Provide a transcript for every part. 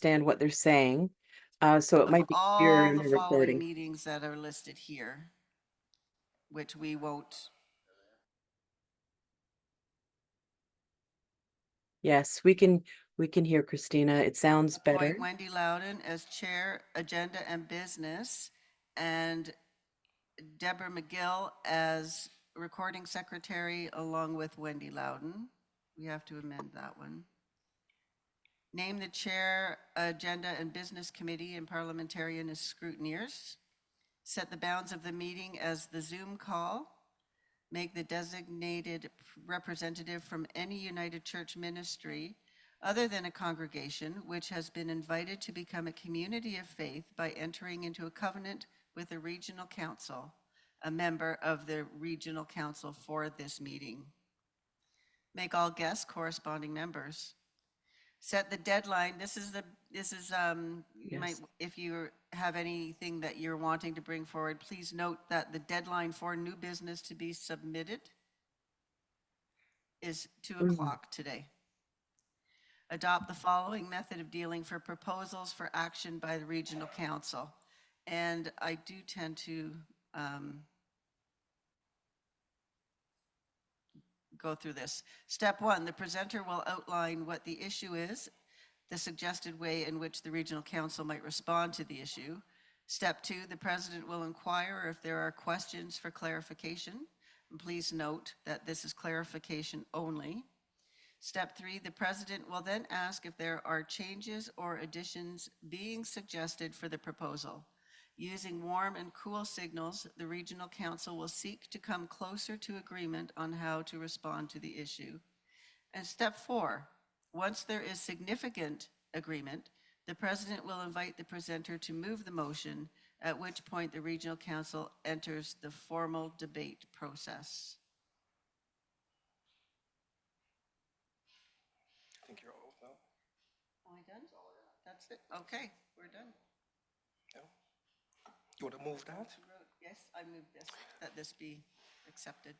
understand what they're saying. So it Of might be clearer all in the the following recording. meetings that are listed here, which we won't. Yes, we can hear Christina. It sounds better. Appoint Wendy Loudon as Chair, Agenda and Business, and Deborah McGill as Recording Secretary along with Wendy Loudon. We have to amend that one. Name the Chair, Agenda and Business Committee and Parliamentarian as scrutineers. Set the bounds of the meeting as the Zoom call. Make the designated representative from any United Church ministry other than a congregation which has been invited to become a community of faith by entering into a covenant with the regional council, a member of the regional council for this meeting. Make all guests corresponding members. Set the deadline. You might, Yes. if you have anything that you're wanting to bring forward, please note that the deadline for new business to be submitted is 2 o'clock today. Adopt the following method of dealing for proposals for action by the regional council. And I do tend to go through this. Step 1, the presenter will outline what the issue is, the suggested way in which the regional council might respond to the issue. Step 2, the president will inquire if there are questions for clarification. And please note that this is clarification only. Step 3, the president will then ask if there are changes or additions being suggested for the proposal. Using warm and cool signals, the regional council will seek to come closer to agreement on how to respond to the issue. And step 4, once there is significant agreement, the president will invite the presenter to move the motion, at which point the regional council enters the formal debate process. I think you're out now. Am I done? That's it. Okay, we're done. Yeah. You want to move that? Yes, I move this, that this be accepted.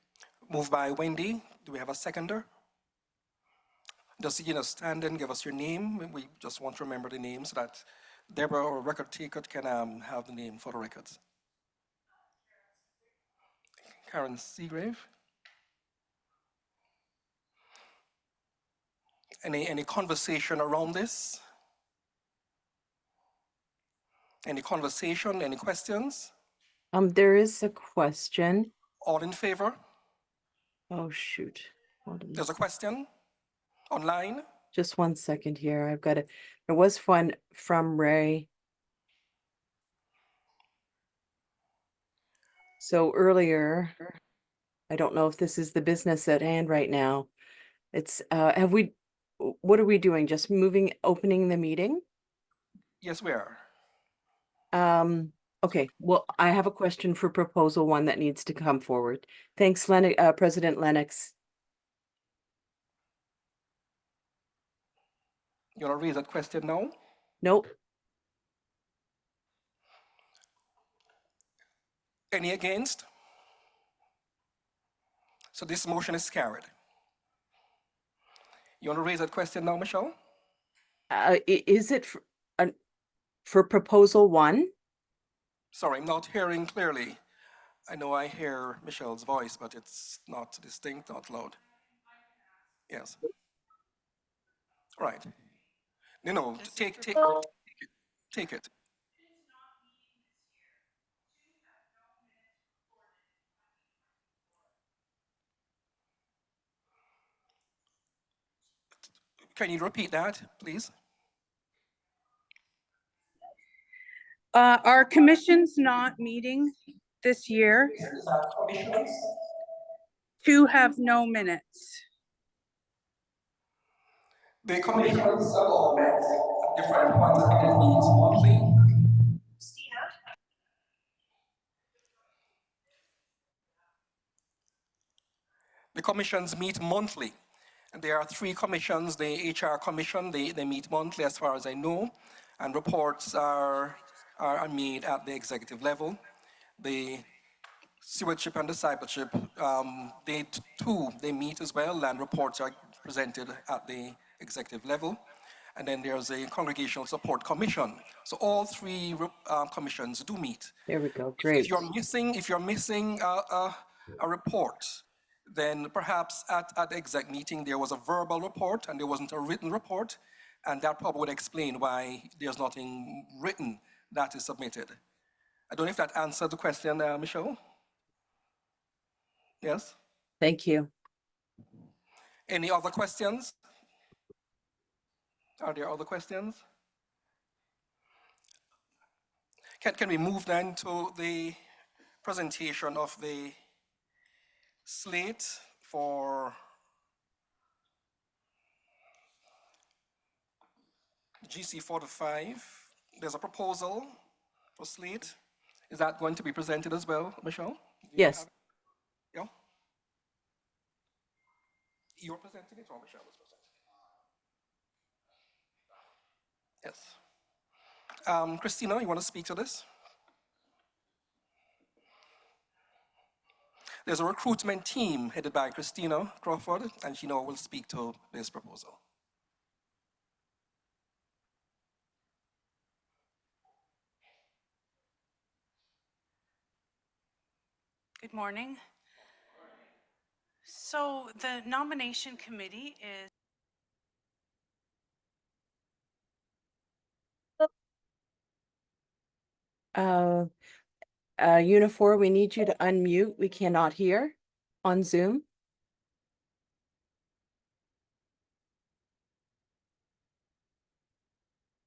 Moved by Wendy. Do we have a seconder? Just, stand and give us your name. We just want to remember the name so that Deborah or record taker can have the name for the records. Karen Seagrave. Any conversation around this? Any conversation? Any questions? There is a question. All in favor? Oh, shoot. Hold on. There's a question online. Just 1 second here. I've got it. There was one from Ray. So earlier, I don't know if this is the business at hand right now. It's, what are we doing? Just opening the meeting? Yes, we are. Okay, well, I have a question for proposal 1 that needs to come forward. Thanks, President Lennox. You want to raise that question now? Nope. Any against? So this motion is carried. You want to raise that question now, Michelle? Is it for proposal 1? Sorry, I'm not hearing clearly. I know I hear Michelle's voice, but it's not distinct, not loud. Yes. All right. No, take it. Can you repeat that, please? Our commission's not meeting this year. Commissions? 2 have no minutes. The commissions are all met at different points and it meets monthly. The commissions meet monthly. And there are 3 commissions. The HR commission, they meet monthly as far as I know, and reports are made at the executive level. The stewardship and discipleship, they meet as well, and reports are presented at the executive level. and then there's a Congregational Support Commission. So all three commissions do meet. There we go. If Great. you're missing a report, then perhaps at the exec meeting there was a verbal report and there wasn't a written report, and that probably would explain why there's nothing written that is submitted. I don't know if that answered the question, Michelle. Yes. Thank you. Any other questions? Are there other questions? Can we move then to the presentation of the slate for GC45? There's a proposal for slate. Is that going to be presented as well, Michelle? Yes. Yeah. You're presenting it, or Michelle is presenting? Yes. Christina, you want to speak to this? There's a recruitment team headed by Christina Crawford, and she now will speak to this proposal. Good morning. So the nomination committee is Unifor, we need you to unmute. We cannot hear on Zoom.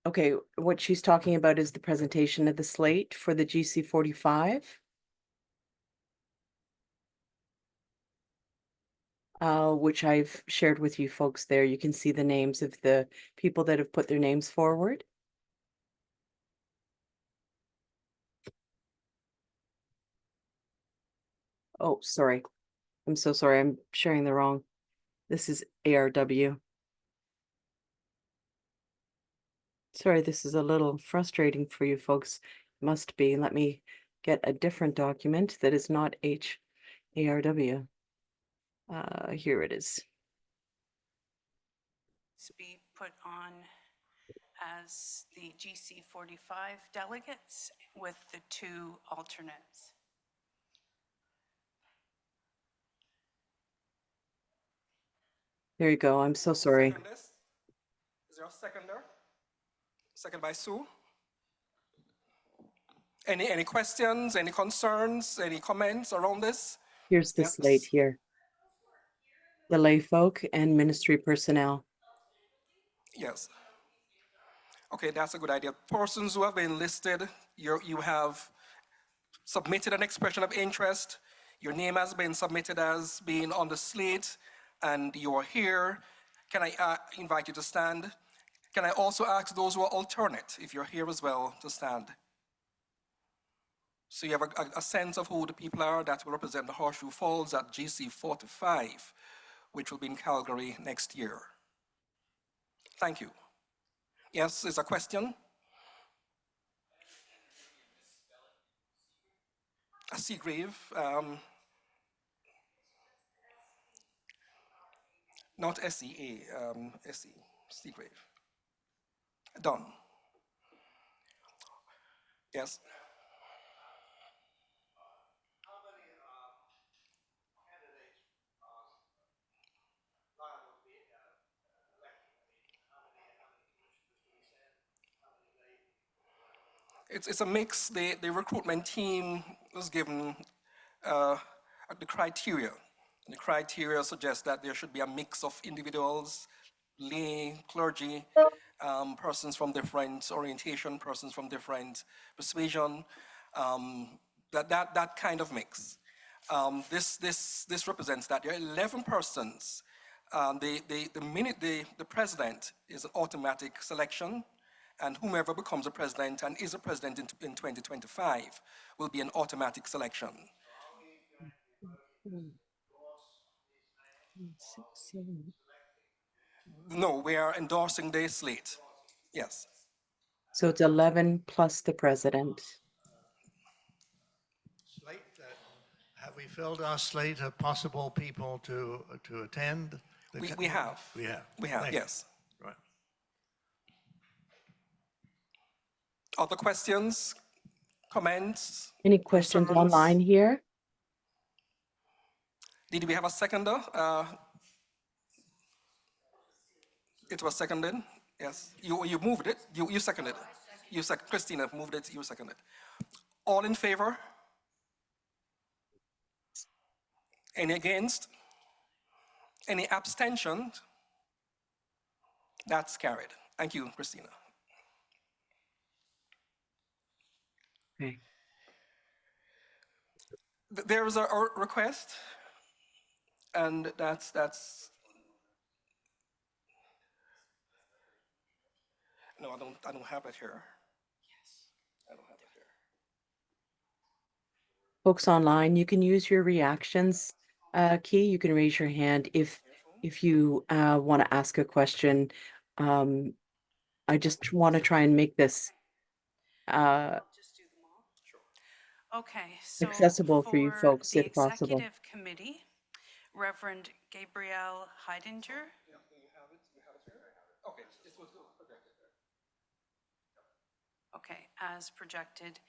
Okay, what she's talking about is the presentation of the slate for the GC45. Which I've shared with you folks there. You can see the names of the people that have put their names forward. Oh, sorry. I'm so sorry. I'm sharing the wrong. This is ARW. Sorry, this is a little frustrating for you folks. Must be. Let me get a different document that is not ARW. Here it is. to be put on as the GC45 delegates with the 2 alternates. There you go. I'm so sorry. Second this? Is there a seconder? Second by Sue. Any questions, any concerns, any comments around this? Here's the Yes. slate here. The lay folk and ministry personnel. Yes. Okay, that's a good idea. Persons who have been listed, you have submitted an expression of interest. Your name has been submitted as being on the slate, and you are here. Can I invite you to stand? Can I also ask those who are alternate, if you're here as well, to stand? So you have a sense of who the people are that will represent the Horseshoe Falls at GC45, which will be in Calgary next year. Thank you. Yes, there's a question? A Seagrave, not SEA, SE, Seagrave. Done. Yes. It's a mix. The recruitment team was given the criteria. The criteria suggest that there should be a mix of individuals, lay, clergy, persons from different orientation, persons from different persuasion, that kind of mix. This represents that there are 11 persons. The minute the president is an automatic selection, and whomever becomes a president and is a president in 2025 will be an automatic selection. 6, 7. No, we are endorsing the slate. Yes. So it's 11 plus the president. Slate, have we filled our slate of possible people to attend? We have. We have. We have, Thank you. yes. Right. Other questions, comments, Any questions concerns? online here? Did we have a seconder? It was seconded. Yes. You moved it. You seconded it. Christina moved it. You seconded. All in favor? Any against? Any abstentions? That's carried. Thank you, Christina. Okay. There is a request, and that's. No, I don't have it here. Yes. I don't have it here. Folks online, you can use your reactions key. You can raise your hand if you want to ask a question. I just want to try and make this Just do them all? Sure. Okay, so accessible for you for folks the if possible. executive committee, Reverend Gabrielle Heidinger. Okay, this was projected there. Okay, as projected.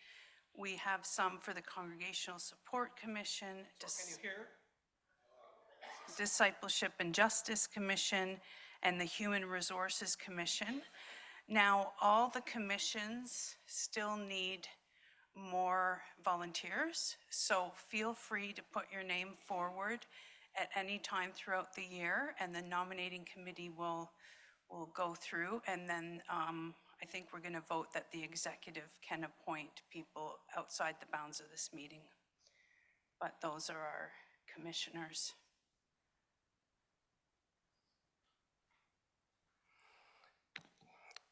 We have some for the Congregational Support Commission, Can you hear? Discipleship and Justice Commission, and the Human Resources Commission. Now, all the commissions still need more volunteers, so feel free to put your name forward at any time throughout the year, and the nominating committee will go through, and then I think we're going to vote that the executive can appoint people outside the bounds of this meeting. But those are our commissioners.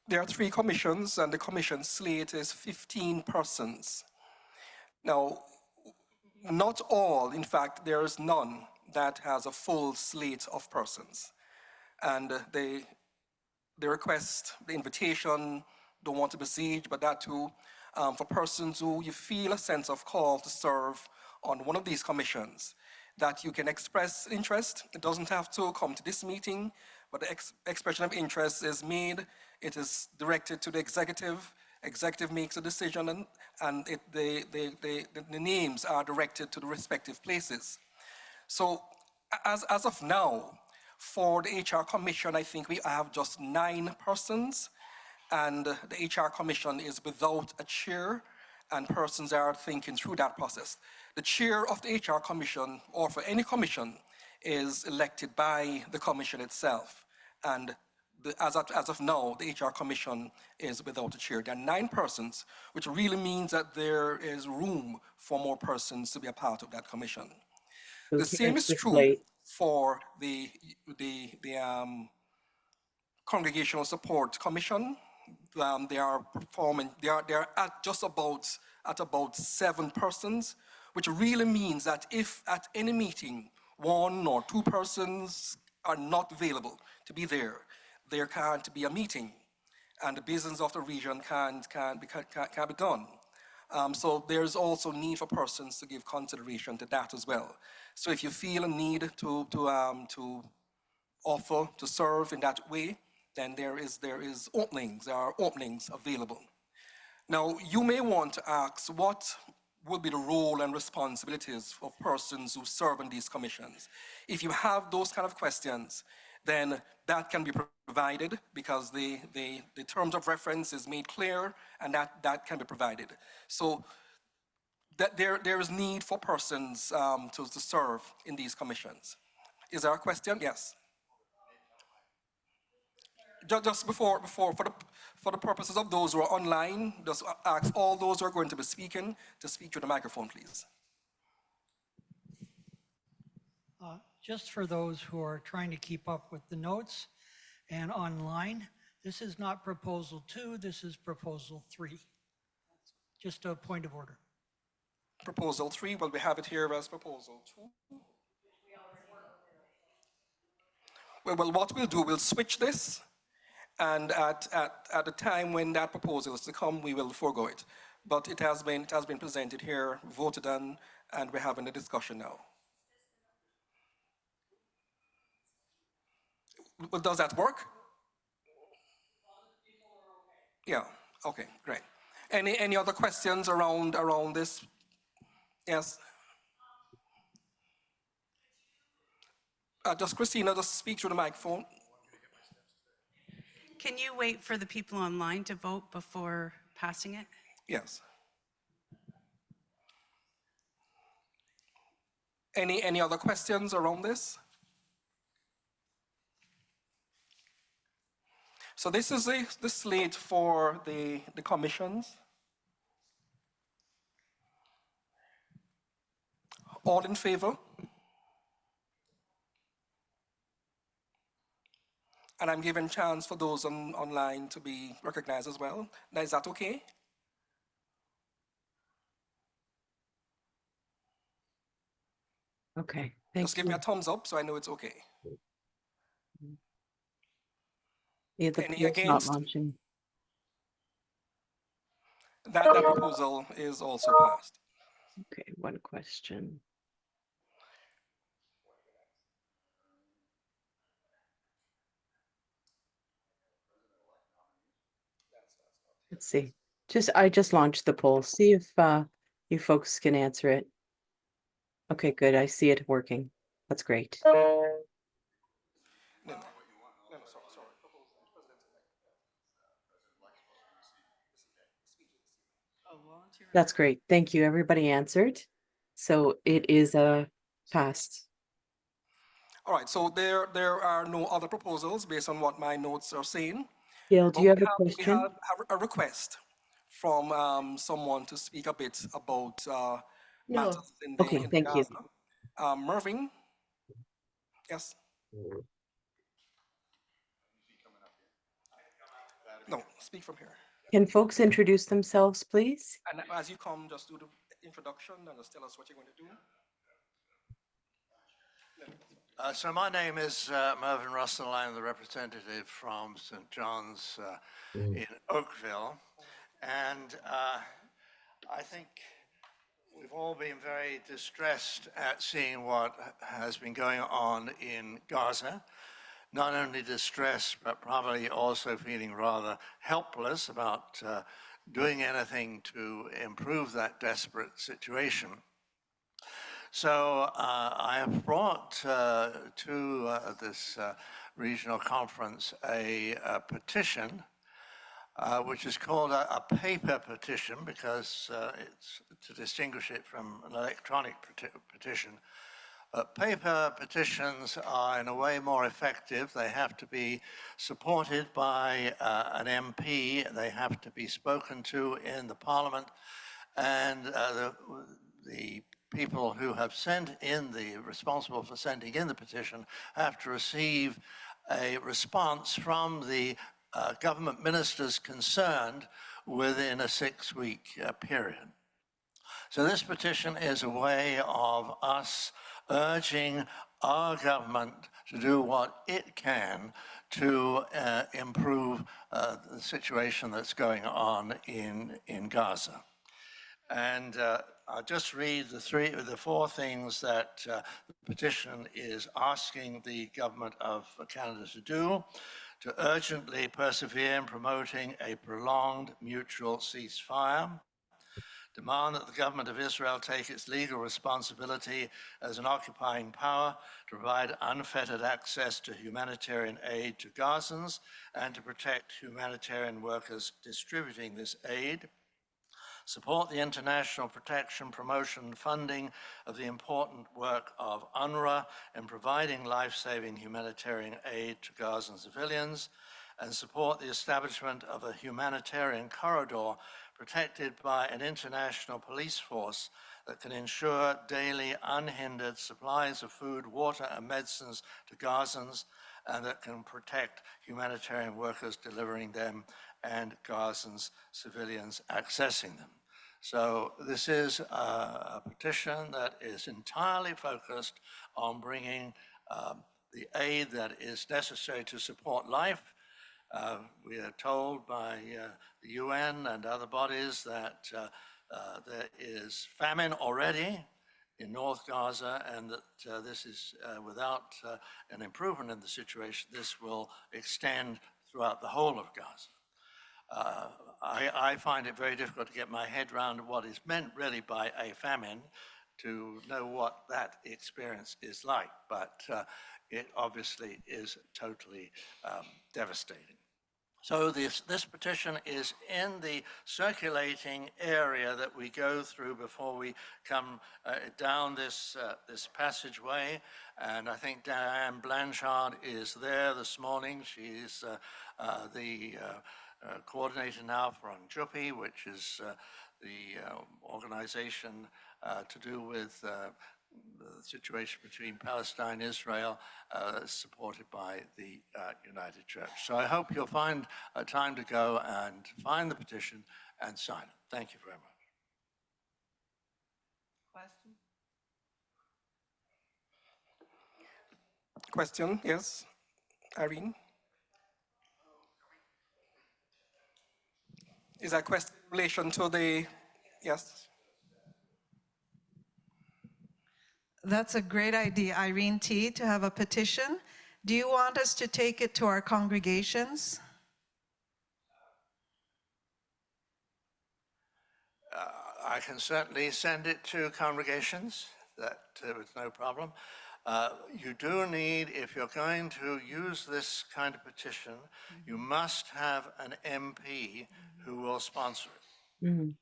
There are 3 commissions, and the commission slate is 15 persons. Now, not all, in fact, there is none that has a full slate of persons. And the request, the invitation, don't want to besiege, but that too, for persons who you feel a sense of call to serve on one of these commissions, that you can express interest. It doesn't have to come to this meeting, but the expression of interest is made. It is directed to the executive. Executive makes a decision, and the names are directed to the respective places. So as of now, for the HR Commission, I think we have just 9 persons, and the HR Commission is without a chair, and persons are thinking through that process. The chair of the HR Commission, or for any commission, is elected by the commission itself. And as of now, the HR Commission is without a chair. There are 9 persons, which really means that there is room for more persons to be a part of that commission. So The same here's is the true slate. for the Congregational Support Commission. They are performing. They are at just about 7 persons, which really means that if at any meeting 1 or 2 persons are not available to be there, there can't be a meeting, and the business of the region can't be done. So there's also need for persons to give consideration to that as well. So if you feel a need to offer to serve in that way, then there are openings available. Now, you may want to ask what will be the role and responsibilities of persons who serve in these commissions. If you have those kind of questions, then that can be provided, because the terms of reference is made clear, and that can be provided. So that there is need for persons to serve in these commissions. Is there a question? Yes. Just before for the purposes of those who are online, just ask all those who are going to be speaking to speak to the microphone, please. Just for those who are trying to keep up with the notes and online, this is not proposal 2, this is proposal 3. Just a point of order. Proposal 3, well, we have it here as proposal 2. Well, what we'll do, we'll switch this, and at the time when that proposal is to come, we will forego it. But it has been presented here, voted on, and we're having a discussion now. Well, does that work? Yeah, okay, great. Any other questions around this? Yes. Just Christina, just speak through the microphone. Can you wait for the people online to vote before passing it? Yes. Any other questions around this? So this is the slate for the commissions. All in favor? And I'm giving chance for those online to be recognized as well. Now, is that okay? Okay, Just thank give me you. a thumbs up so I know it's okay. Yeah, the Any poll's not against? launching. That proposal is also passed. Okay, one question. Let's see. I just launched the poll. See if you folks can answer it. Okay, good. I see it working. That's great. No, no, sorry. That's great. Thank you. Everybody answered. So it is passed. All right, so there are no other proposals based on what my notes are saying. Gail, do But you have a we question? have a request from someone to speak a bit about matters in Okay, the thank you. Gaza. Mervyn, yes? No, speak from here. Can folks introduce themselves, please? And as you come, just do the introduction and just tell us what you're going to do. So my name is Mervyn Russell. I'm the representative from St. John's in Oakville. And I think we've all been very distressed at seeing what has been going on in Gaza. Not only distressed, but probably also feeling rather helpless about doing anything to improve that desperate situation. So I have brought to this regional conference a petition, which is called a paper petition because it's to distinguish it from an electronic petition. Paper petitions are in a way more effective. They have to be supported by an MP. They have to be spoken to in the Parliament. And the people who have responsible for sending in the petition have to receive a response from the government ministers concerned within a 6-week period. So this petition is a way of us urging our government to do what it can to improve the situation that's going on in Gaza. And I'll just read the 4 things that the petition is asking the government of Canada to do: to urgently persevere in promoting a prolonged mutual ceasefire, demand that the government of Israel take its legal responsibility as an occupying power to provide unfettered access to humanitarian aid to Gazans and to protect humanitarian workers distributing this aid, support the international protection, promotion, and funding of the important work of UNRWA in providing life-saving humanitarian aid to Gazan civilians, and support the establishment of a humanitarian corridor protected by an international police force that can ensure daily unhindered supplies of food, water, and medicines to Gazans, and that can protect humanitarian workers delivering them and Gazans civilians accessing them. So this is a petition that is entirely focused on bringing the aid that is necessary to support life. We are told by the UN and other bodies that there is famine already in North Gaza, and that this is without an improvement in the situation, this will extend throughout the whole of Gaza. I find it very difficult to get my head around what is meant really by a famine, to know what that experience is like, but it obviously is totally devastating. So this petition is in the circulating area that we go through before we come down this passageway. And I think Diane Blanchard is there this morning. She's the coordinator now for Anjupi, which is the organization to do with the situation between Palestine and Israel, supported by the United Church. So I hope you'll find time to go and find the petition and sign it. Thank you very much. Question? Question, yes, Irene? Is that question in relation to the, yes? That's a great idea, Irene T., to have a petition. Do you want us to take it to our congregations? I can certainly send it to congregations. That was no problem. You do need, if you're going to use this kind of petition, you must have an MP who will sponsor it. Mhm.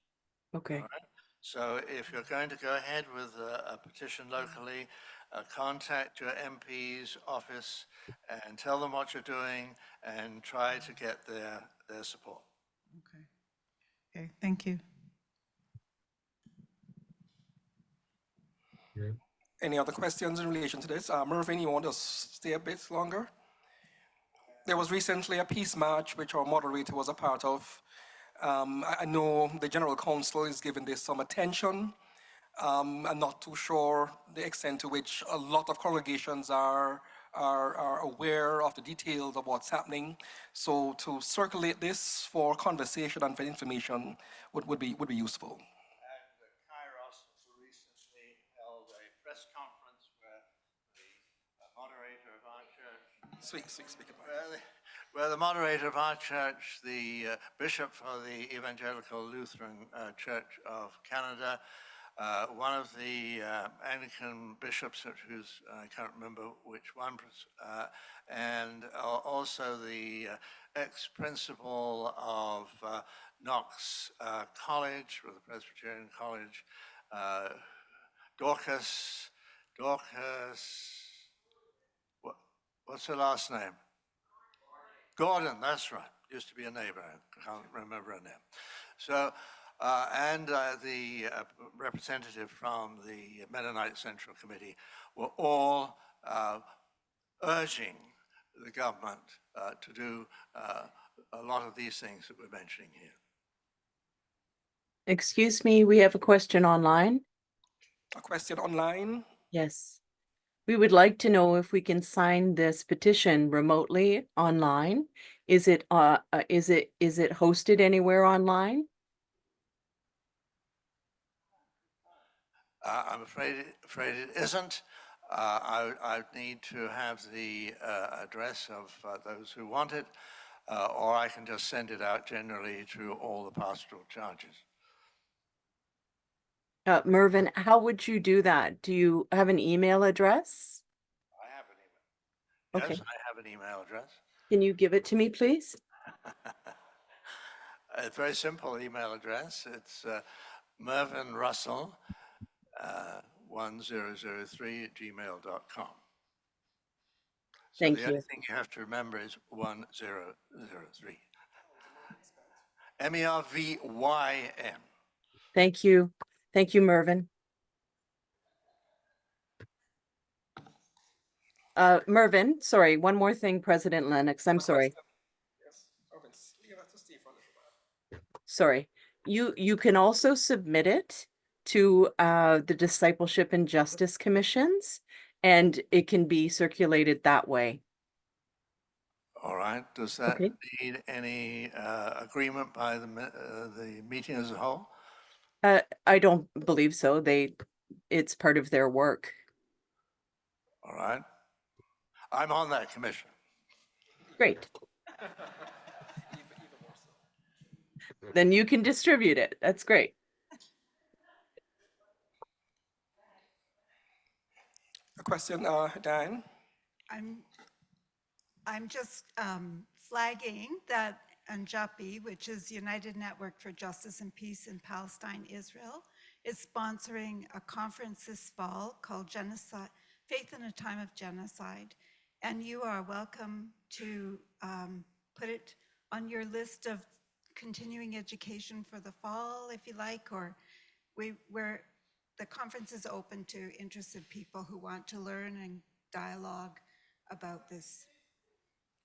Okay. All right? So if you're going to go ahead with a petition locally, contact your MP's office and tell them what you're doing and try to get their support. Okay. Okay, thank you. Any other questions in relation to this? Mervyn, you want to stay a bit longer? There was recently a peace march which our moderator was a part of. I know the General Counsel is giving this some attention. I'm not too sure the extent to which a lot of congregations are aware of the details of what's happening. So to circulate this for conversation and for information would be useful. And Kairos recently held a press conference where the moderator of our church, Speak about it. where the moderator of our church, the bishop for the Evangelical Lutheran Church of Canada, one of the Anglican bishops, who's, I can't remember which one, and also the ex-principal of Knox College, or the Presbyterian College, Dorcas, what's her last name? Gordon, that's right. Used to be a neighbor. I can't remember her name. So, and the representative from the Mennonite Central Committee were all urging the government to do a lot of these things that we're mentioning here. Excuse me, we have a question online. A question online? Yes. We would like to know if we can sign this petition remotely online. Is it hosted anywhere online? I'm afraid it isn't. I need to have the address of those who want it, or I can just send it out generally to all the pastoral charges. Mervyn, how would you do that? Do you have an email address? I have an email. Okay. Yes, I have an email address. Can you give it to me, please? A very simple email address. It's Mervyn Russell 1003@gmail.com. So Thank the you. only thing you have to remember is 1003. MERVYN. Thank you. Thank you, Mervyn. Mervyn, sorry, one more thing, President Lennox, I'm sorry. Yes, Mervyn, leave it to Steve for a little while. Sorry. You can also submit it to the Discipleship and Justice Commissions, and it can be circulated that way. All right. Does that Okay. need any agreement by the meeting as a whole? I don't believe so. It's part of their work. All right. I'm on that commission. Great. then you can distribute it. That's great. A question, Diane? I'm just flagging that Anjapi, which is United Network for Justice and Peace in Palestine, Israel, is sponsoring a conference this fall called Genocide, Faith in a Time of Genocide. And you are welcome to put it on your list of continuing education for the fall, if you like, or the conference is open to interested people who want to learn and dialogue about this.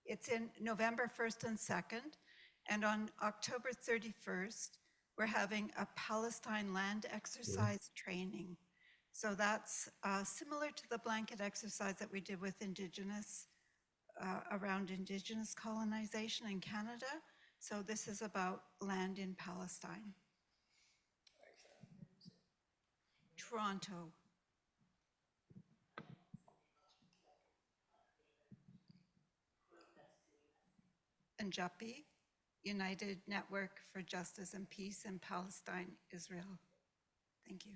It's in November 1st and 2nd, and on October 31st, we're having a Palestine land exercise training. So that's similar to the blanket exercise that we did with Indigenous, around Indigenous colonization in Canada. So this is about land in Palestine. Toronto. Anjapi, United Network for Justice and Peace in Palestine, Israel. Thank you.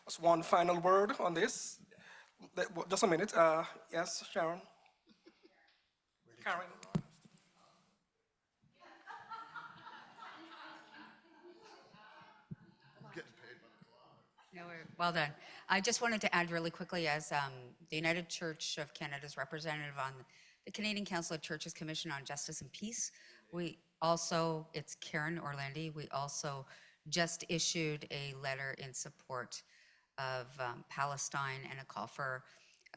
Just one final word on this. Just a minute. Yes, Sharon? Karen? No, well done. I just wanted to add really quickly, as the United Church of Canada's representative on the Canadian Council of Churches Commission on Justice and Peace, we also, it's Karen Orlandi, we also just issued a letter in support of Palestine and a call for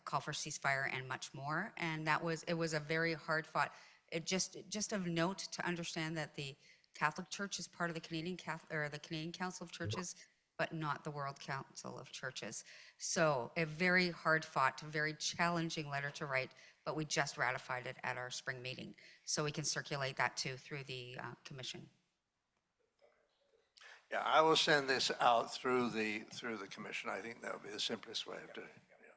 ceasefire and much more. And it was a very hard fought. It just of note to understand that the Catholic Church is part of the Canadian Council of Churches, but not the World Council of Churches. So a very hard fought, very challenging letter to write, but we just ratified it at our spring meeting. So we can circulate that too through the commission. Yeah, I will send this out through the commission. I think that would be the simplest way of doing it. Yeah.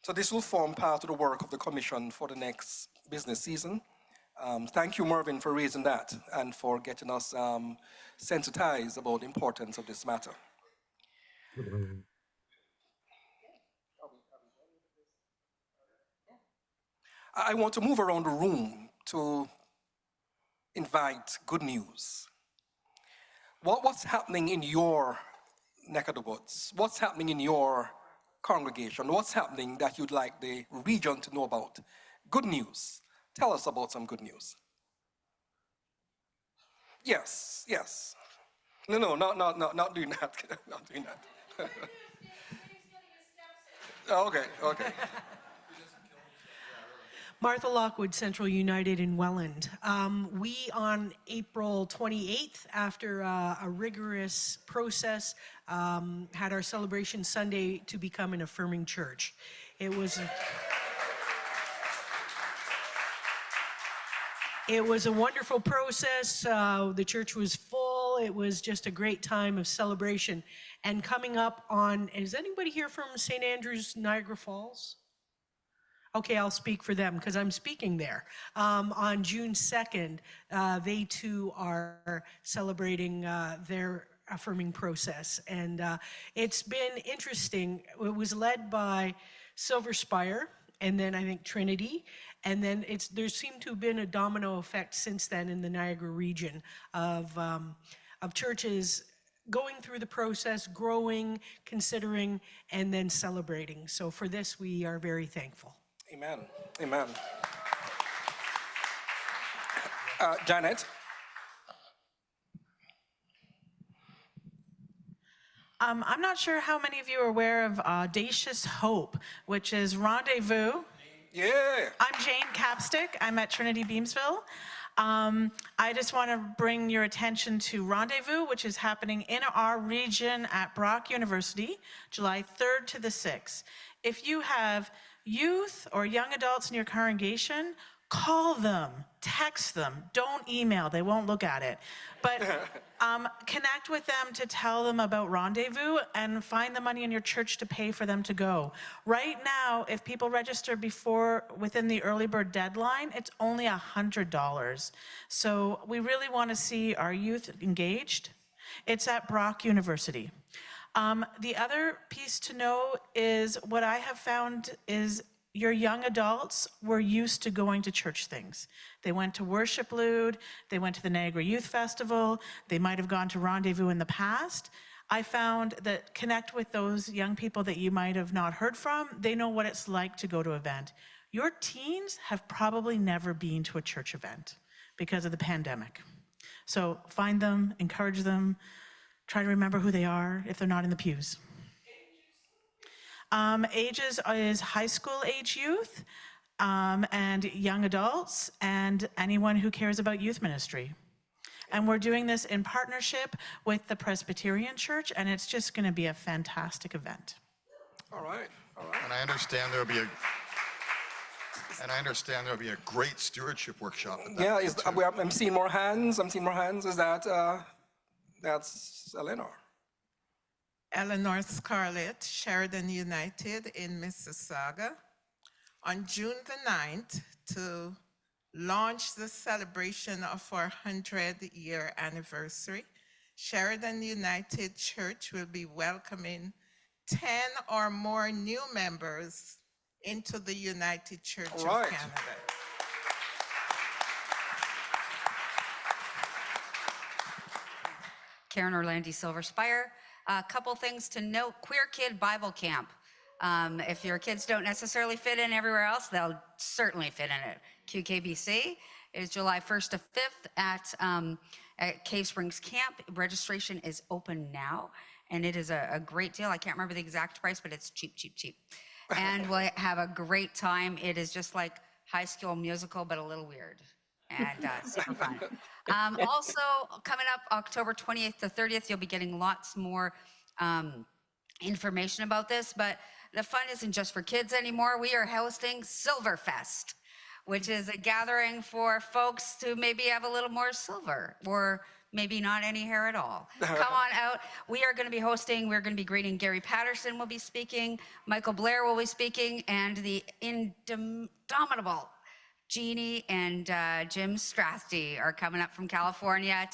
So this will form part of the work of the commission for the next business season. Thank you, Mervyn, for raising that and for getting us sensitized about the importance of this matter. I want to move around the room to invite good news. What's happening in your neck of the woods? What's happening in your congregation? What's happening that you'd like the region to know about? Good news. Tell us about some good news. Yes, yes. No, not doing that. Not doing that. Okay. Martha Lockwood, Central United in Welland. We, on April 28th, after a rigorous process, had our celebration Sunday to become an affirming church. It was a wonderful process. The church was full. It was just a great time of celebration. And coming up on, is anybody here from St. Andrews, Niagara Falls? Okay, I'll speak for them because I'm speaking there. On June 2nd, they too are celebrating their affirming process. And it's been interesting. It was led by Silver Spire, and then I think Trinity. And then there seemed to have been a domino effect since then in the Niagara region of churches going through the process, growing, considering, and then celebrating. So for this, we are very thankful. Amen. Amen. Janet? I'm not sure how many of you are aware of Audacious Hope, which is Rendezvous. Yeah. I'm Jane Capstick. I'm at Trinity Beamsville. I just want to bring your attention to Rendezvous, which is happening in our region at Brock University, July 3rd to the 6th. If you have youth or young adults in your congregation, Call them, text them, don't email, they won't look at it. But connect with them to tell them about Rendezvous and find the money in your church to pay for them to go. Right now, if people register within the early bird deadline, it's only $100. So we really want to see our youth engaged. It's at Brock University. The other piece to know is what I have found is your young adults were used to going to church things. They went to Worship Lude, they went to the Niagara Youth Festival, they might have gone to Rendezvous in the past. I found that connect with those young people that you might have not heard from, they know what it's like to go to an event. Your teens have probably never been to a church event because of the pandemic. So find them, encourage them, try to remember who they are if they're not in the pews. Ages is high school age youth and young adults and anyone who cares about youth ministry. And we're doing this in partnership with the Presbyterian Church, and it's just going to be a fantastic event. All right, all right. And I understand there'll be a great stewardship workshop at that. Yeah, I'm seeing more hands. Is that, that's Eleanor? Lennox Scarlett, Sheridan United in Mississauga, on June the 9th to launch the celebration of our 100-year anniversary. Sheridan United Church will be welcoming 10 or more new members into the United Church of Canada. Karen Orlandi, Silver Spire. A couple things to note: Queer Kid Bible Camp. If your kids don't necessarily fit in everywhere else, they'll certainly fit in it. QKBC is July 1st to 5th at Cave Springs Camp. Registration is open now, and it is a great deal. I can't remember the exact price, but it's cheap, cheap, cheap. And we'll have a great time. It is just like High School Musical, but a little weird. And super fun. Also, coming up October 20th to 30th, you'll be getting lots more information about this, but the fun isn't just for kids anymore. We are hosting Silverfest, which is a gathering for folks to maybe have a little more silver, or maybe not any hair at all. Come on out. We're going to be greeting Gary Patterson will be speaking, Michael Blair will be speaking, and the indomitable Jeannie and Jim Strathdy are coming up from California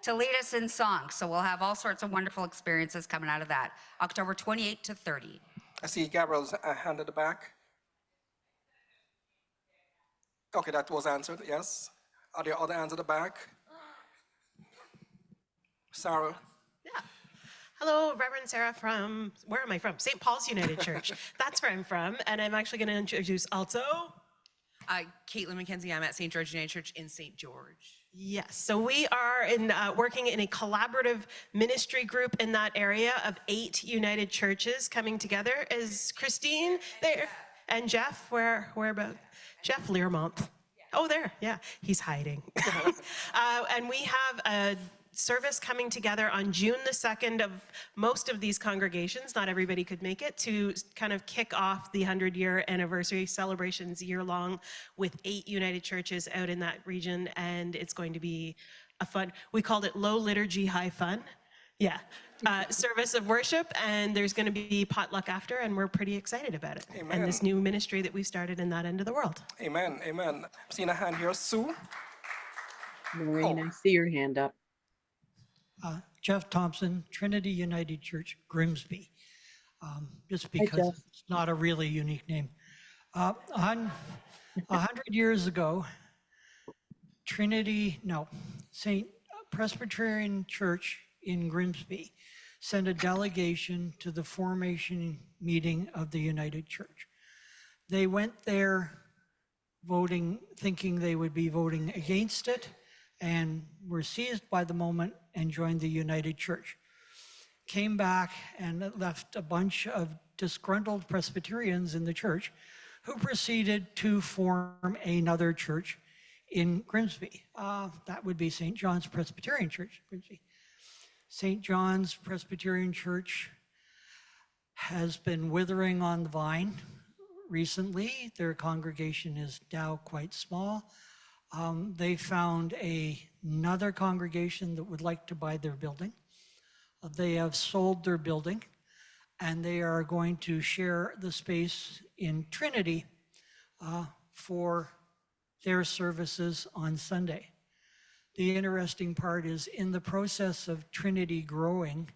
to lead us in song. So we'll have all sorts of wonderful experiences coming out of that. October 28 to 30. I see Gabriel's hand at the back. Okay, that was answered, yes. Are there other hands at the back? Sarah? Yeah. Hello, Reverend Sarah from, where am I from? St. Paul's United Church. That's where I'm from. And I'm actually going to introduce also Caitlin McKenzie. I'm at St. George United Church in St. George. Yes, so we are working in a collaborative ministry group in that area of 8 United churches coming together. Is Christine there? And Jeff, where about? Jeff Learmont. Oh, there, yeah, he's hiding. And we have a service coming together on June the 2nd of most of these congregations, not everybody could make it, to kind of kick off the 100-year anniversary celebrations year-long with 8 United churches out in that region, and it's going to be a fun, we called it low liturgy, high fun. Yeah, service of worship, and there's going to be potluck after, and we're pretty excited about it. Amen. And this new ministry that we've started in that end of the world. Amen, amen. I'm seeing a hand here, Sue. Maureen, I see your hand up. Jeff Thompson, Trinity United Church, Grimsby. Just because it's not a really unique name. 100 years ago, St. Presbyterian Church in Grimsby sent a delegation to the formation meeting of the United Church. They went there voting, thinking they would be voting against it, and were seized by the moment and joined the United Church. Came back and left a bunch of disgruntled Presbyterians in the church who proceeded to form another church in Grimsby. That would be St. John's Presbyterian Church, Grimsby. St. John's Presbyterian Church has been withering on the vine recently. Their congregation is now quite small. They found another congregation that would like to buy their building. They have sold their building, and they are going to share the space in Trinity for their services on Sunday. The interesting part is, in the process of Trinity growing,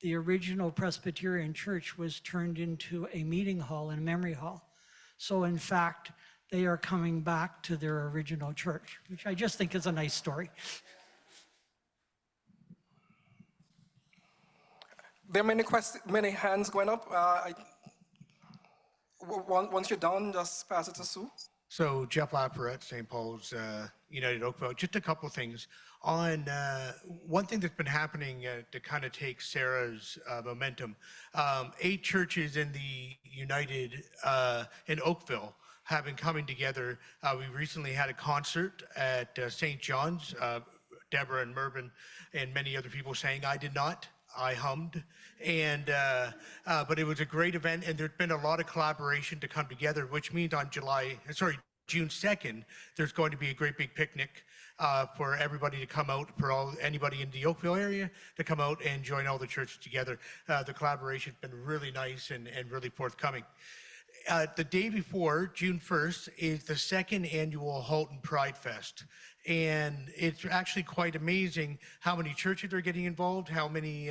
the original Presbyterian church was turned into a meeting hall and memory hall. So in fact, they are coming back to their original church, which I just think is a nice story. There are many hands going up. Once you're done, just pass it to Sue. So Jeff Lapperette, St. Paul's United Oakville. Just a couple things. On one thing that's been happening to kind of take Sarah's momentum, 8 churches in the United in Oakville have been coming together. We recently had a concert at St. John's. Deborah and Mervyn and many other people sang. I did not. I hummed, and but it was a great event, and there's been a lot of collaboration to come together, which means on June 2nd, there's going to be a great big picnic for everybody to come out, for anybody in the Oakville area to come out and join all the churches together. The collaboration's been really nice and really forthcoming. The day before, June 1st, is the 2nd annual Halton Pride Fest. And it's actually quite amazing how many churches are getting involved, how many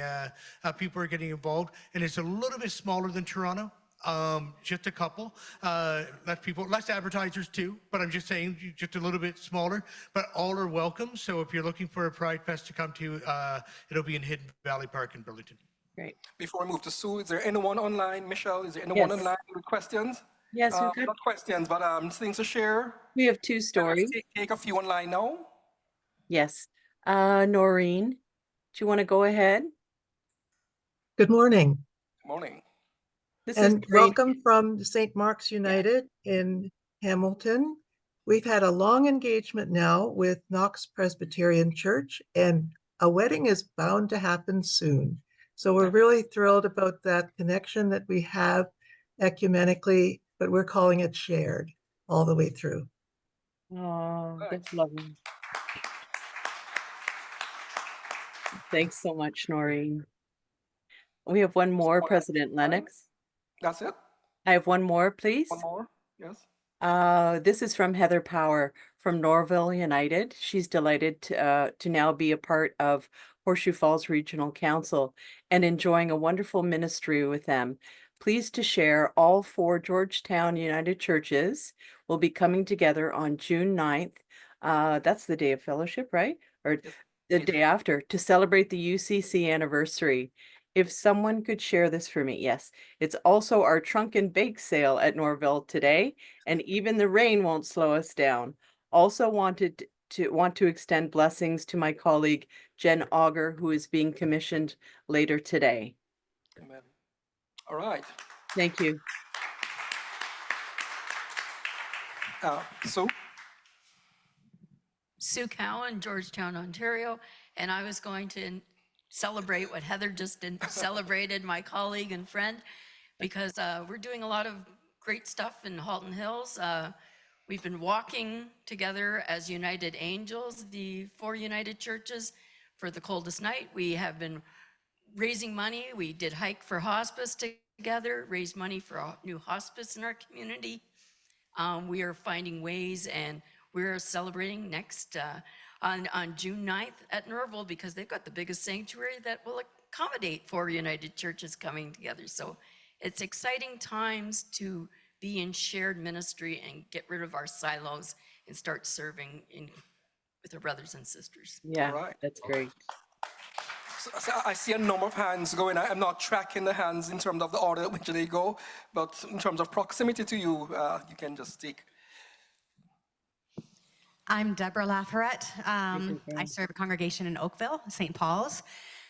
people are getting involved. And it's a little bit smaller than Toronto, just a couple. Less advertisers too, but I'm just saying just a little bit smaller. But all are welcome. So if you're looking for a Pride Fest to come to, it'll be in Hidden Valley Park in Burlington. Great. Before I move to Sue, is there anyone online, Michelle? Is there anyone online with questions? Yes, we've got not questions, but things to share. We have 2 stories. Take a few online now. Yes. Noreen, do you want to go ahead? Good morning. Good morning. This and is great. welcome from St. Mark's United in Hamilton. We've had a long engagement now with Knox Presbyterian Church, and a wedding is bound to happen soon. So we're really thrilled about that connection that we have ecumenically, but we're calling it shared all the way through. Oh, that's lovely. Thanks so much, Noreen. We have one more, President Lennox. That's it? I have one more, please. One more, yes. This is from Heather Power from Norville United. She's delighted to now be a part of Horseshoe Falls Regional Council and enjoying a wonderful ministry with them. Pleased to share all 4 Georgetown United churches will be coming together on June 9th. That's the day of fellowship, right? Or the day after, to celebrate the UCC anniversary. If someone could share this for me, yes. It's also our trunk and bake sale at Norville today, and even the rain won't slow us down. Also want to extend blessings to my colleague Jen Auger, who is being commissioned later today. Amen. All right. Thank you. Sue Cowan, Georgetown, Ontario, and I was going to celebrate what Heather just celebrated, my colleague and friend, because we're doing a lot of great stuff in Halton Hills. We've been walking together as United Angels, the 4 United churches, for the coldest night. We have been raising money. We did Hike for Hospice together, raised money for a new hospice in our community. We are finding ways, and we're celebrating next on June 9th at Norville, because they've got the biggest sanctuary that will accommodate 4 United churches coming together. So it's exciting times to be in shared ministry and get rid of our silos and start serving with our brothers and sisters. Yeah, right. That's great. So I see a number of hands going. I'm not tracking the hands in terms of the order in which they go, but in terms of proximity to you, you can just take. I'm Deborah Lafayette. I serve a congregation in Oakville, St. Paul's,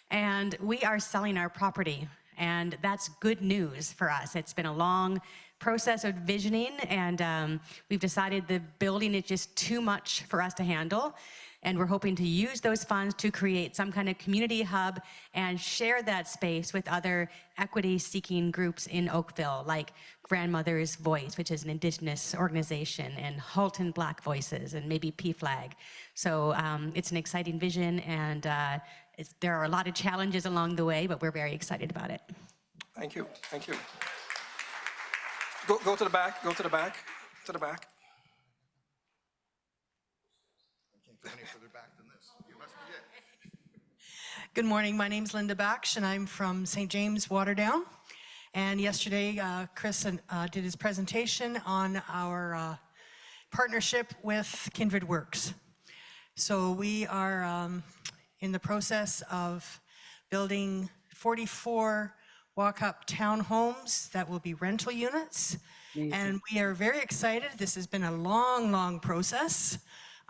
and we are selling our property, and that's good news for us. It's been a long process of visioning, and we've decided the building is just too much for us to handle. And we're hoping to use those funds to create some kind of community hub and share that space with other equity-seeking groups in Oakville, like Grandmother's Voice, which is an Indigenous organization, and Halton Black Voices, and maybe PFLAG. So it's an exciting vision, and there are a lot of challenges along the way, but we're very excited about it. Thank you. Thank you. Go to the back. Go to the back. To the back. Any further back than this? You must be it. Good morning. My name's Linda Baksh, and I'm from St. James, Waterdown. And yesterday, Chris did his presentation on our partnership with Kindred Works. So we are in the process of building 44 walk-up townhomes that will be rental units. And we are very excited. This has been a long, long process.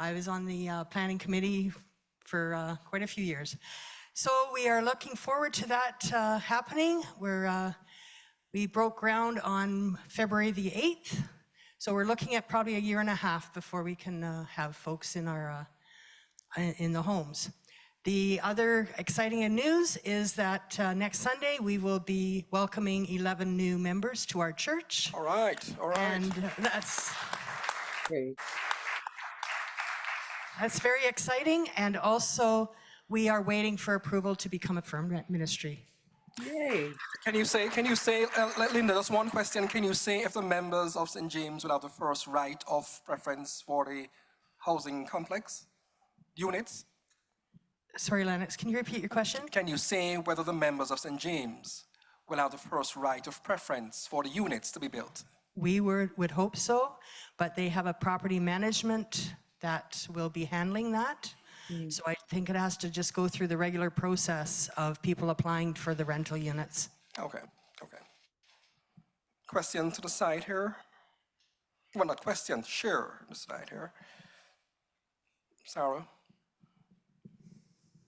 I was on the planning committee for quite a few years. So we are looking forward to that happening. We broke ground on February the 8th. So we're looking at probably a year and a half before we can have folks in the homes. The other exciting news is that next Sunday we will be welcoming 11 new members to our church. All right, all right. And that's Great. That's very exciting. And also, we are waiting for approval to become a firm ministry. Yay. Can you say, Linda, just one question. Can you say if the members of St. James will have the first right of preference for the housing complex units? Sorry, Lennox, can you repeat your question? Can you say whether the members of St. James will have the first right of preference for the units to be built? We would hope so, but they have a property management that will be handling that. So I think it has to just go through the regular process of people applying for the rental units. Okay, okay. Question to the side here. Well, not question, share the side here. Sarah.